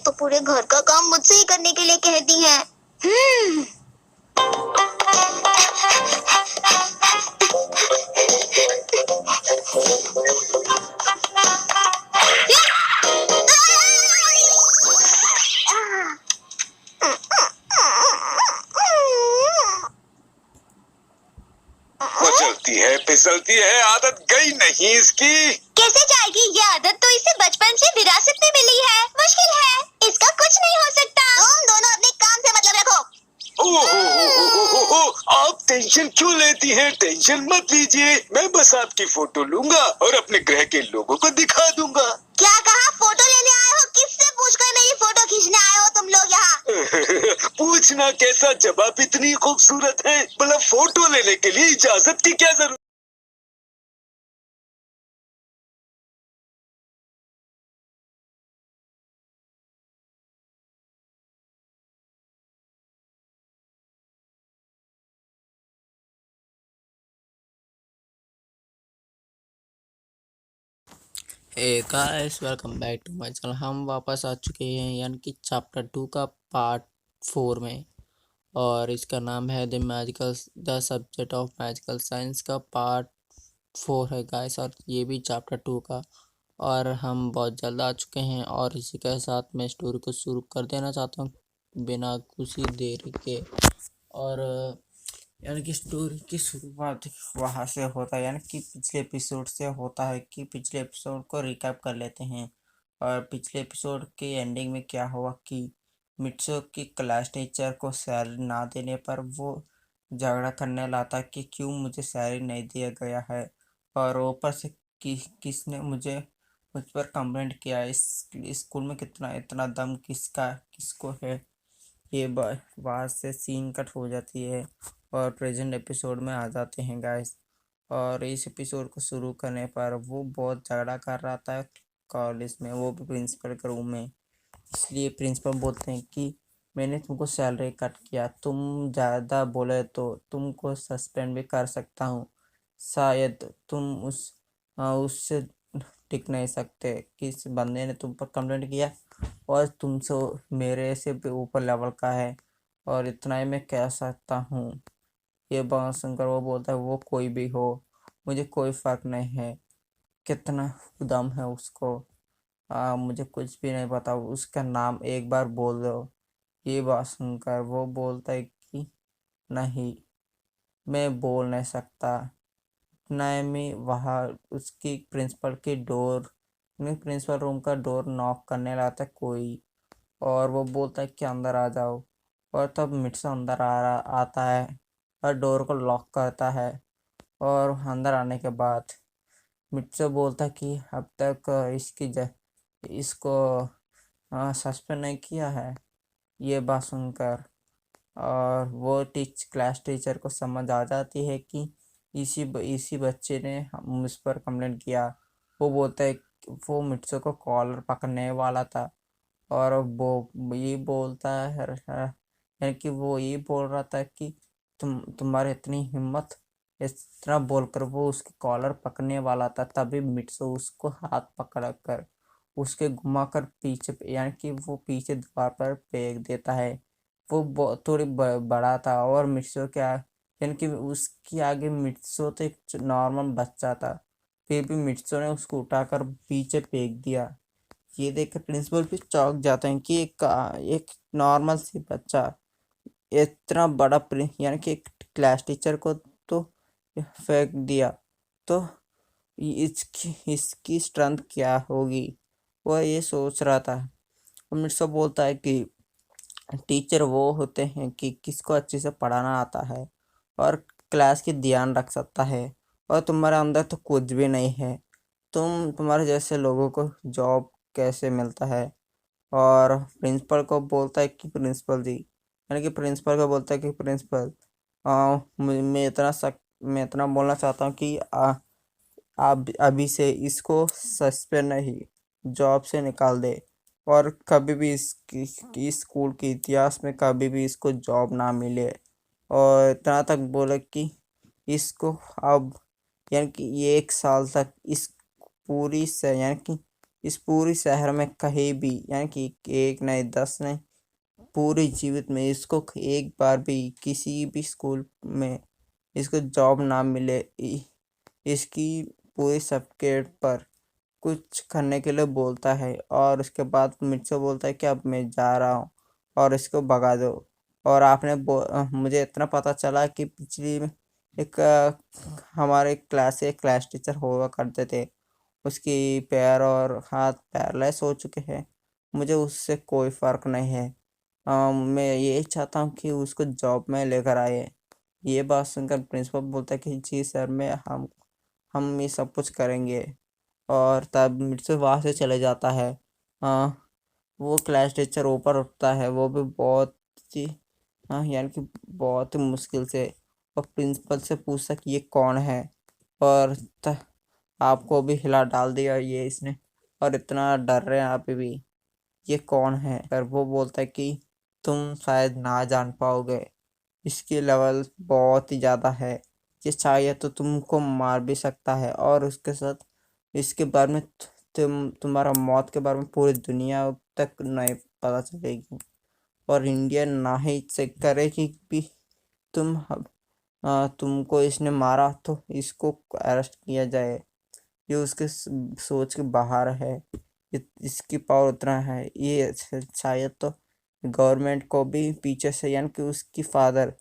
तो पूरे घर का काम मुझसे ही करने के लिए कहती हैं। मचलती है, फिसलती है, आदत गई नहीं इसकी। कैसे जाएगी ये आदत? तो इसे बचपन से विरासत में मिली है। मुश्किल है, इसका कुछ नहीं हो सकता। तुम दोनों अपने काम से मतलब रखो। ओहो, आप टेंशन क्यों लेती हैं? टेंशन मत लीजिए, मैं बस आपकी फोटो लूंगा और अपने ग्रह के लोगों को दिखा दूंगा। क्या कहा? फोटो लेने आए हो? किससे पूछकर मेरी फोटो खींचने आए हो तुम लोग यहाँ? पूछना कैसा, जवाब इतनी खूबसूरत है। मतलब फोटो लेने के लिए इजाजत की क्या जरूरत? Guys, welcome back to my channel. हम वापस आ चुके हैं यानी कि चैप्टर 2 का पार्ट 4 में, और इसका नाम है the subject of magical science का पार्ट 4 है गाइस, और ये भी चैप्टर 2 का। और हम बहुत जल्द आ चुके हैं, और इसी के साथ मैं स्टोरी को शुरू कर देना चाहता हूँ बिना कुछ ही देर के। और यानी कि स्टोरी की शुरुआत वहाँ से होता है, यानी कि पिछले एपिसोड से होता है कि पिछले एपिसोड को रिकैप कर लेते हैं। और पिछले एपिसोड के एंडिंग में क्या हुआ कि मित्सो की क्लास टीचर को सैलरी ना देने पर वो झगड़ा करने लगा कि क्यों मुझे सैलरी नहीं दिया गया है, और ऊपर से किसने मुझ पर कंप्लेंट किया। इस स्कूल में इतना दम किसको है। ये बात से सीन कट हो जाती है और प्रेजेंट एपिसोड में आ जाते हैं गाइस। और इस एपिसोड को शुरू करने पर वो बहुत झगड़ा कर रहा था कॉलेज में, वो भी प्रिंसिपल के रूम में। इसलिए प्रिंसिपल बोलते हैं कि मैंने तुमको सैलरी कट किया, तुम ज़्यादा बोले तो तुमको सस्पेंड भी कर सकता हूँ। शायद तुम उससे टिक नहीं सकते कि इस बंदे ने तुम पर कंप्लेंट किया और तुमसे मेरे से भी ऊपर लेवल का है, और इतना ही मैं कह सकता हूँ। ये बात सुनकर वो बोलता है वो कोई भी हो, मुझे कोई फ़र्क नहीं है कितना दम है उसको। मुझे कुछ भी नहीं पता, उसका नाम एक बार बोल दो। ये बात सुनकर वो बोलता है कि नहीं, मैं बोल नहीं सकता। नए में वहाँ उसकी प्रिंसिपल रूम का डोर नॉक करने लगा था कोई, और वो बोलता है कि अंदर आ जाओ। और तब मिट्सो अंदर आता है और डोर को लॉक करता है। और अंदर आने के बाद मिट्सो बोलता है कि अब तक इसको सस्पेंड नहीं किया है। ये बात सुनकर और वो क्लास टीचर को समझ आ जाती है कि इसी बच्चे ने मुझ पर कंप्लेंट किया। वो बोलता है कि वो मिट्सो को कॉलर पकड़ने वाला था, और वो ये बोलता है, यानी कि वो ये बोल रहा था कि तुम्हारी इतनी हिम्मत, इतना बोलकर वो उसके कॉलर पकड़ने वाला था। तभी मिट्सो उसको हाथ पकड़ कर उसके घुमाकर पीछे, यानी कि वो पीछे दीवार पर फेंक देता है। वो थोड़ी बड़ा था, और मिट्सो क्या, यानी कि उसके आगे मिट्सो तो एक नॉर्मल बच्चा था, फिर भी मिट्सो ने उसको उठाकर पीछे फेंक दिया। ये देख प्रिंसिपल भी चौंक जाते हैं कि एक नॉर्मल सी बच्चा इतना बड़ा यानी कि एक क्लास टीचर को तो फेंक दिया, तो इसकी स्ट्रेंथ क्या होगी, वह ये सोच रहा था। मिर्जा बोलता है कि टीचर वो होते हैं कि किसको अच्छे से पढ़ाना आता है और क्लास की ध्यान रख सकता है, और तुम्हारे अंदर तो कुछ भी नहीं है। तुम्हारे जैसे लोगों को जॉब कैसे मिलता है। और प्रिंसिपल को बोलता है कि प्रिंसिपल जी, यानी कि प्रिंसिपल को बोलता है कि प्रिंसिपल, मैं इतना बोलना चाहता हूँ कि आप अभी से इसको सस्पेंड नहीं, जॉब से निकाल दे, और कभी भी इस स्कूल के इतिहास में कभी भी इसको जॉब ना मिले। और इतना तक बोले कि इसको अब, यानी कि ये 1 साल तक इस पूरी से, यानी कि इस पूरी शहर में कहीं भी यानी कि एक नहीं 10 नहीं पूरे जीवित में इसको एक बार भी किसी भी स्कूल में इसको जॉब ना मिले। इसकी पूरी सबके पर कुछ करने के लिए बोलता है और उसके बाद मुझसे बोलता है कि अब मैं जा रहा हूँ और इसको भगा दो। और मुझे इतना पता चला कि पिछली एक हमारे क्लास से एक क्लास टीचर हुआ करते थे, उसकी पैर और हाथ पैरलाइज हो चुके हैं। मुझे उससे कोई फ़र्क नहीं है। मैं यही चाहता हूँ कि उसको जॉब में लेकर आए। ये बात सुनकर प्रिंसिपल बोलता है कि जी सर, हम ये सब कुछ करेंगे। और तब मिर्चू वहाँ से चले जाता है। वो क्लास टीचर ऊपर उठता है, वो भी बहुत ही यानी कि बहुत ही मुश्किल से, और प्रिंसिपल से पूछता कि ये कौन है, और आपको भी हिला डाल दिया ये इसने, और इतना डर रहे हैं आप भी, ये कौन है। पर वो बोलता है कि तुम शायद ना जान पाओगे, इसकी लेवल बहुत ही ज़्यादा है, ये चाहिए तो तुमको मार भी सकता है, और उसके साथ इसके बारे में तुम्हारा मौत के बारे में पूरी दुनिया तक नहीं पता चलेगी, और इंडिया ना ही चेक करेगी भी तुमको इसने मारा तो इसको अरेस्ट किया जाए। ये उसके सोच के बाहर है। इसकी पावर उतना है, ये शायद तो गवर्नमेंट को भी पीछे से यानी कि उसकी फादर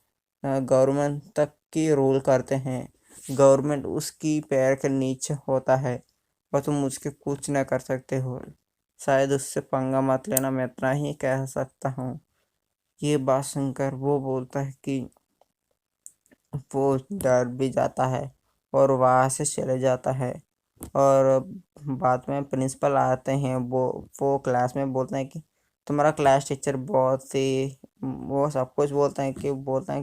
गवर्नमेंट तक की रूल करते हैं। गवर्नमेंट उसकी पैर के नीचे होता है और तुम उसके कुछ ना कर सकते हो। शायद उससे पंगा मत लेना, मैं इतना ही कह सकता हूँ। ये बात सुनकर वो बोलता है कि वो डर भी जाता है और वहाँ से चले जाता है। और बाद में प्रिंसिपल आते हैं, वो क्लास में बोलते हैं कि तुम्हारा क्लास टीचर बहुत ही, वो सब कुछ बोलते हैं कि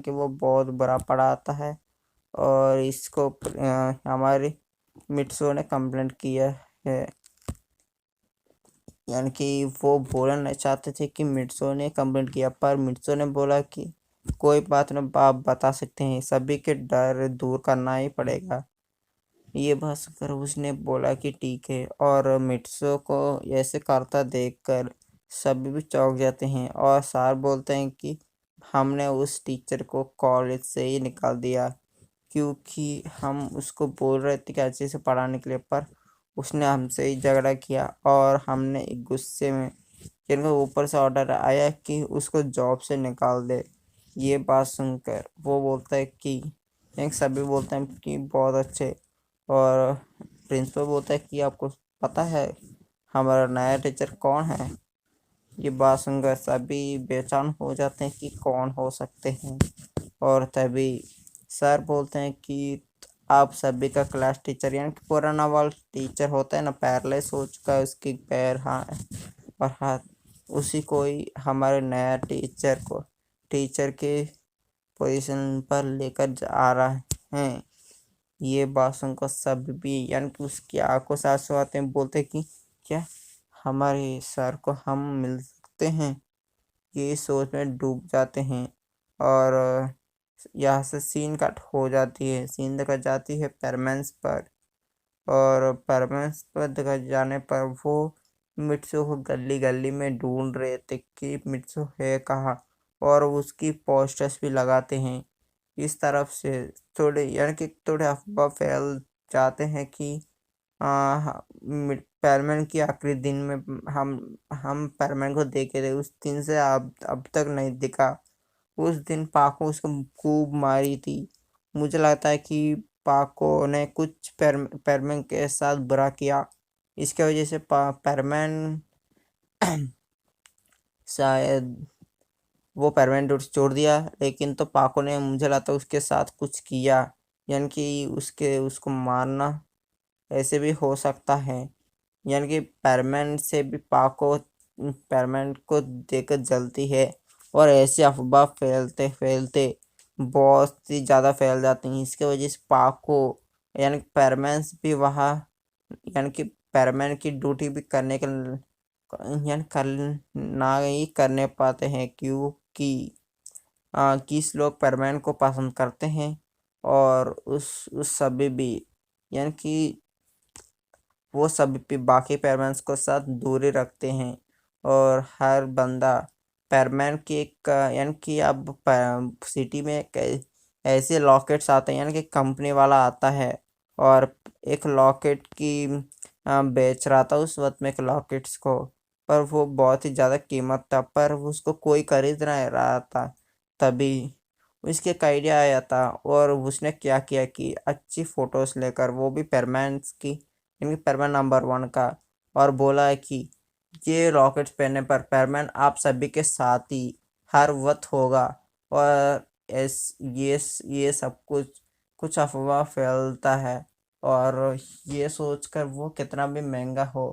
वो बहुत बुरा पढ़ाता है, और इसको हमारी मिट्सू ने कंप्लेंट किया है। यानी कि वो बोलना नहीं चाहते थे कि मिट्सू ने कंप्लेंट किया, पर मिट्सू ने बोला कि कोई बात नहीं, आप बता सकते हैं, सभी के डर दूर करना ही पड़ेगा। ये बात सुनकर उसने बोला कि ठीक है, और मिट्सू को ऐसे करता देखकर सभी भी चौंक जाते हैं, और सर बोलते हैं कि हमने उस टीचर को कॉलेज से ही निकाल दिया, क्योंकि हम उसको बोल रहे थे कि अच्छे से पढ़ाने के लिए, पर उसने हमसे ही झगड़ा किया, और हमने एक गुस्से में जिनका ऊपर से ऑर्डर आया कि उसको जॉब से निकाल दे। ये बात सुनकर वो बोलता है कि सभी बोलते हैं कि बहुत अच्छे, और प्रिंसिपल बोलता है कि आपको पता है हमारा नया टीचर कौन है। ये बात सुनकर सभी बेचैन हो जाते हैं कि कौन हो सकते हैं, और तभी सर बोलते हैं कि आप सभी का क्लास टीचर यानी कि पुराना वाला टीचर होता है ना, पैरलाइज हो चुका है उसकी पैर और हाथ, उसी को ही हमारे नया टीचर के पोजीशन पर लेकर आ रहा है। ये बात सुनकर सब भी यानी कि उसकी आंखों से आंसू आते हैं, बोलते कि क्या हमारे सर को हम मिल सकते हैं। ये सोच में डूब जाते हैं, और यहाँ से सीन कट हो जाती है, सीन देखा जाती है परमानेंस पर, और परमानेंस पर देखा जाने पर वो मिट्सू को गली गली में ढूंढ रहे थे कि मिट्सू है कहाँ, और उसकी पोस्टर्स भी लगाते हैं। इस तरफ से थोड़े यानी कि थोड़े अफवाह फैल जाते हैं कि पैरमैन की आखिरी दिन में हम पैरमैन को देखे थे, उस दिन से अब तक नहीं दिखा। उस दिन पाको उसको खूब मारी थी। मुझे लगता है कि पाको ने कुछ पैरमैन के साथ बुरा किया, इसके वजह से पैरमैन शायद वो परमानेंट छोड़ दिया, लेकिन तो पाको ने मुझे लगता है उसके साथ कुछ किया, यानी कि उसको मारना ऐसे भी हो सकता है। यानी कि परमानेंट से भी पाको परमानेंट को देखकर जलती है, और ऐसे अफवाह फैलते फैलते बहुत ही ज़्यादा फैल जाती हैं। इसके वजह से पाको यानी परमानेंट भी वहाँ यानी कि परमानेंट की ड्यूटी भी करने के यानी ना ही करने पाते हैं, क्योंकि किस लोग परमानेंट को पसंद करते हैं, और उस सभी भी यानी कि वो सभी बाकी पेयरमैन्स को साथ दूरी रखते हैं और हर बंदा पेयरमैन की एक यानी कि अब सिटी में ऐसे लॉकेट्स आते हैं यानी कि कंपनी वाला आता है और एक लॉकेट की बेच रहा था उस वक्त में एक लॉकेट्स को, पर वो बहुत ही ज़्यादा कीमत था पर उसको कोई खरीद नहीं रहा था। तभी उसके एक आइडिया आया था और उसने क्या किया कि अच्छी फ़ोटोज़ लेकर वो भी पेयरमैन्स की यानी पेयरमैन नंबर 1 का, और बोला है कि ये रॉकेट्स पहनने पर पेयरमैन आप सभी के साथ ही हर वक्त होगा। और ये सब कुछ अफवाह फैलता है और ये सोचकर वो कितना भी महंगा हो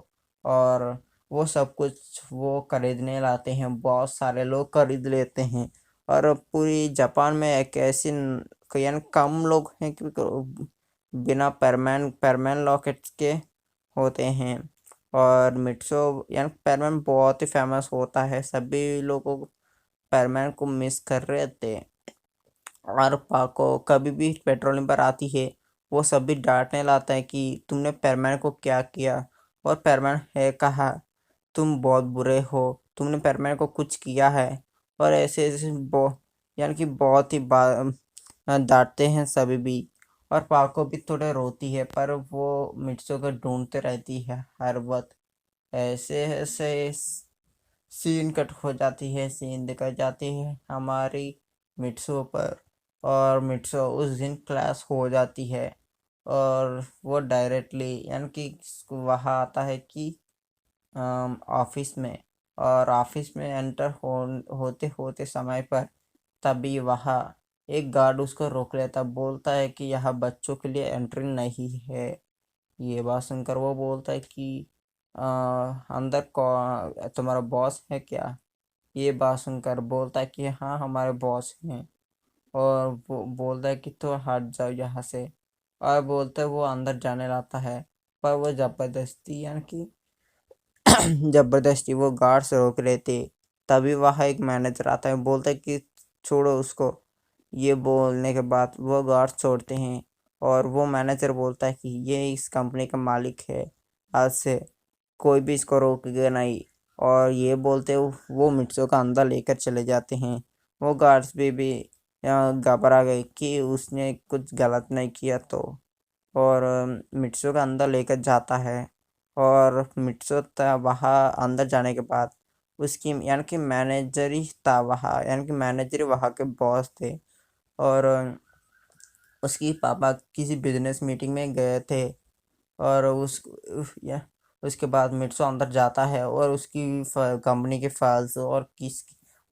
और वो सब कुछ वो खरीदने लाते हैं, बहुत सारे लोग खरीद लेते हैं और पूरी जापान में एक ऐसी यानी कम लोग हैं कि बिना परमैन लॉकेट्स के होते हैं। और मिट्सो यानी परमैन बहुत ही फेमस होता है, सभी लोगों परमैन को मिस कर रहे थे। और पाको कभी भी पेट्रोलिंग पर आती है वो सभी डांटने लाता है कि तुमने परमैन को क्या किया, और परमैन है कहा तुम बहुत बुरे हो, तुमने परमैन को कुछ किया है। और ऐसे ऐसे यानी कि बहुत ही डांटते हैं सभी भी। और पाको भी थोड़े रोती है पर वो मिट्सो को ढूंढते रहती है हर वक्त। ऐसे ऐसे सीन कट हो जाती है, सीन दिखा जाती है हमारी मिट्सो पर, और मिट्सो उस दिन क्लास हो जाती है और वो डायरेक्टली यानी कि वहाँ आता है कि ऑफिस में, और ऑफिस में एंटर होते होते समय पर तभी वहाँ एक गार्ड उसको रोक लेता, बोलता है कि यह बच्चों के लिए एंट्री नहीं है। ये बात सुनकर वो बोलता है कि अंदर तुम्हारा बॉस है क्या? ये बात सुनकर बोलता है कि हाँ हमारे बॉस हैं, और वो बोलता है कि तो हट जाओ यहाँ से, और बोलते वो अंदर जाने लाता है पर वो ज़बरदस्ती यानी कि ज़बरदस्ती वो गार्ड से रोक लेते। तभी वहाँ एक मैनेजर आता है, बोलता है कि छोड़ो उसको। ये बोलने के बाद वो गार्ड छोड़ते हैं और वो मैनेजर बोलता है कि ये इस कंपनी का मालिक है, आज से कोई भी इसको रोकेगा नहीं। और ये बोलते वो मिट्सो का अंदर लेकर चले जाते हैं। वो गार्ड्स भी घबरा गए कि उसने कुछ गलत नहीं किया तो, और मिट्सो का अंदर लेकर जाता है। और मिट्सो वहाँ अंदर जाने के बाद उसकी यानी कि मैनेजर ही था वहाँ, यानी कि मैनेजर ही वहाँ के बॉस थे। और उसकी पापा किसी बिजनेस मीटिंग में गए थे और या उसके बाद मिट्सो अंदर जाता है और उसकी कंपनी के फाइल्स और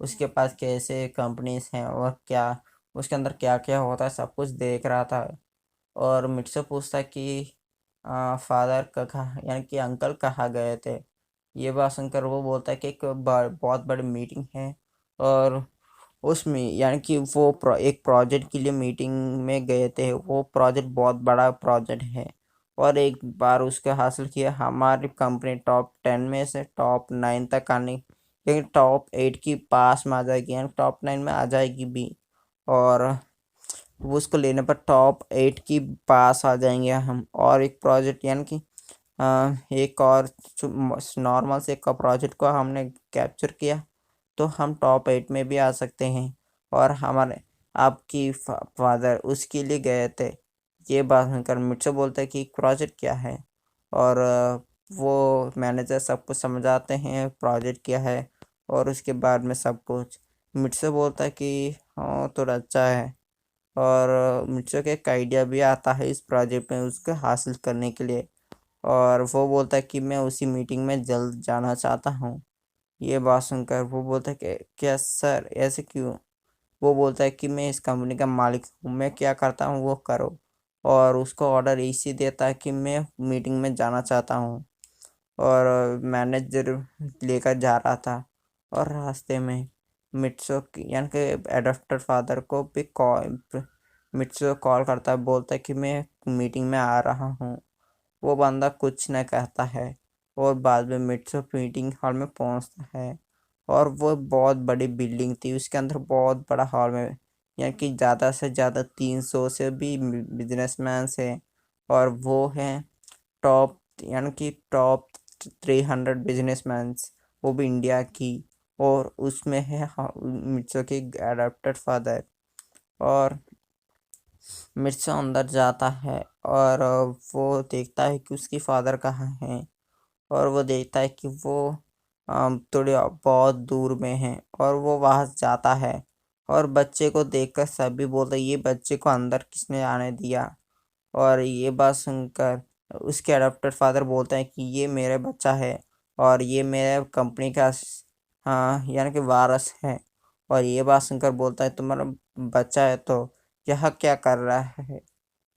उसके पास कैसे कंपनीज हैं और क्या उसके अंदर क्या क्या होता है सब कुछ देख रहा था। और मिट्सो पूछता है कि फादर कहाँ यानी कि अंकल कहाँ गए थे? ये बात सुनकर वो बोलता है कि एक बहुत बड़ी मीटिंग है, और उसमें यानी कि वो एक प्रोजेक्ट के लिए मीटिंग में गए थे। वो प्रोजेक्ट बहुत बड़ा प्रोजेक्ट है और एक बार उसके हासिल किया हमारी कंपनी टॉप 10 में से टॉप 9 तक आने, लेकिन टॉप 8 की पास में आ जाएगी यानी टॉप 9 में आ जाएगी भी। और वो उसको लेने पर टॉप 8 की पास आ जाएंगे हम। और एक प्रोजेक्ट यानी कि एक और नॉर्मल से एक प्रोजेक्ट को हमने कैप्चर किया तो हम टॉप 8 में भी आ सकते हैं। और हमारे आपकी फादर उसके लिए गए थे। ये बात सुनकर मिट्सो बोलता है कि प्रोजेक्ट क्या है, और वो मैनेजर सब कुछ समझाते हैं प्रोजेक्ट क्या है और उसके बाद में सब कुछ। मिट्सो बोलता है कि हाँ तो अच्छा है, और मिट्सो के एक आइडिया भी आता है इस प्रोजेक्ट में उसको हासिल करने के लिए। और वो बोलता है कि मैं उसी मीटिंग में जल्द जाना चाहता हूँ। ये बात सुनकर वो बोलता है कि क्या सर ऐसे क्यों? वो बोलता है कि मैं इस कंपनी का मालिक हूँ, मैं क्या करता हूँ वो करो। और उसको ऑर्डर इसी देता है कि मैं मीटिंग में जाना चाहता हूँ। और मैनेजर लेकर जा रहा था और रास्ते में मिट्सो यानी कि एडॉप्टर फादर को भी मिट्सो कॉल करता है, बोलता है कि मैं मीटिंग में आ रहा हूँ। वो बंदा कुछ न कहता है और बाद में मिट्सो मीटिंग हॉल में पहुंचता है। और वो बहुत बड़ी बिल्डिंग थी, उसके अंदर बहुत बड़ा हॉल में यानी कि ज़्यादा से ज़्यादा 300 से भी बिजनेसमैन हैं और वो हैं यानी कि टॉप 300 बिजनेसमैन, वो भी इंडिया की, और उसमें है मिर्चो की एडॉप्टेड फादर। और मिर्चो अंदर जाता है और वो देखता है कि उसकी फादर कहाँ हैं, और वो देखता है कि वो थोड़े बहुत दूर में हैं, और वो वहाँ जाता है। और बच्चे को देखकर सभी बोलते ये बच्चे को अंदर किसने आने दिया। और ये बात सुनकर उसके अडॉप्टेड फादर बोलते हैं कि ये मेरे बच्चा है, और ये मेरे कंपनी का हाँ यानी कि वारस है। और ये बात सुनकर बोलता है तुम्हारा बच्चा है तो यह क्या कर रहा है।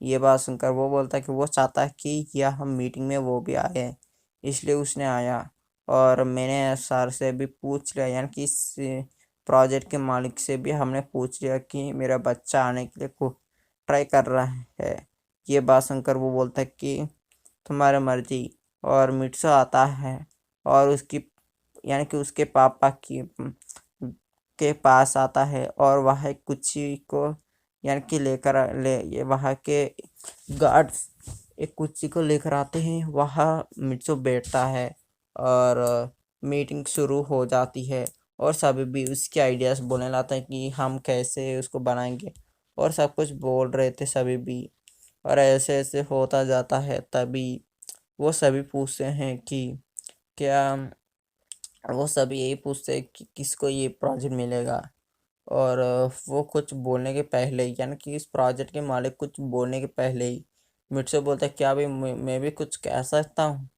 ये बात सुनकर वो बोलता है कि वो चाहता है कि यह हम मीटिंग में वो भी आए, इसलिए उसने आया। और मैंने सर से भी पूछ लिया, यानी कि इस प्रोजेक्ट के मालिक से भी हमने पूछ लिया कि मेरा बच्चा आने के लिए ट्राई कर रहा है। ये बात सुनकर वो बोलता है कि तुम्हारी मर्जी। और मिट्सो आता है और उसकी यानी कि उसके पापा की के पास आता है, और वह कुची को यानी कि ये वहाँ के गार्ड्स एक कुर्सी को लेकर आते हैं। वहाँ मिट्सो बैठता है और मीटिंग शुरू हो जाती है, और सभी भी उसके आइडियाज़ बोलने लगते हैं कि हम कैसे उसको बनाएंगे, और सब कुछ बोल रहे थे सभी भी। और ऐसे ऐसे होता जाता है। तभी वो सभी पूछते हैं कि क्या वो सभी यही पूछते हैं कि किसको ये प्रोजेक्ट मिलेगा। और वो कुछ बोलने के पहले ही, यानी कि इस प्रोजेक्ट के मालिक कुछ बोलने के पहले ही मुझसे बोलता है क्या भाई मैं भी कुछ कह सकता हूँ।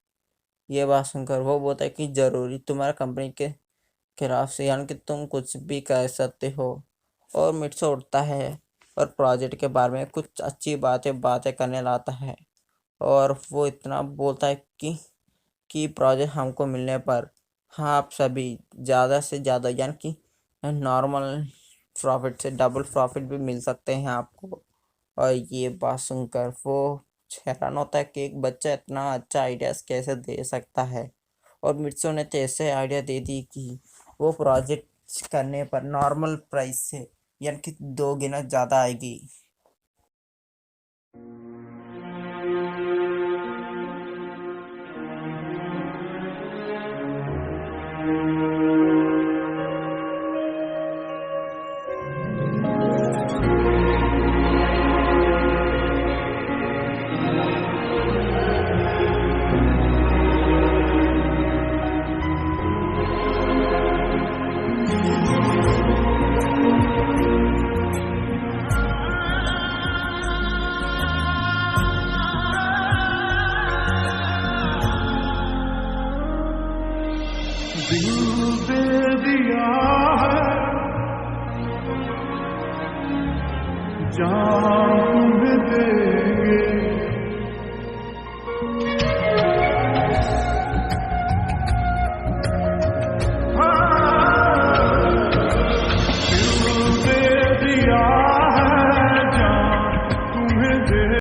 ये बात सुनकर वो बोलता है कि ज़रूरी तुम्हारा कंपनी के खिलाफ से, यानी कि तुम कुछ भी कह सकते हो। और मिट्सो उठता है और प्रोजेक्ट के बारे में कुछ अच्छी बातें करने लाता है। और वो इतना बोलता है कि प्रोजेक्ट हमको मिलने पर हाँ आप सभी ज़्यादा से ज़्यादा यानी कि नॉर्मल प्रॉफिट से डबल प्रॉफिट भी मिल सकते हैं आपको। और ये बात सुनकर वो हैरान होता है कि एक बच्चा इतना अच्छा आइडियाज़ कैसे दे सकता है। और मिट्सो ने तो ऐसे आइडिया दे दी कि वो प्रोजेक्ट करने पर नॉर्मल प्राइस से यानी कि 2 गुना ज़्यादा आएगी। दिल दे दिया है जान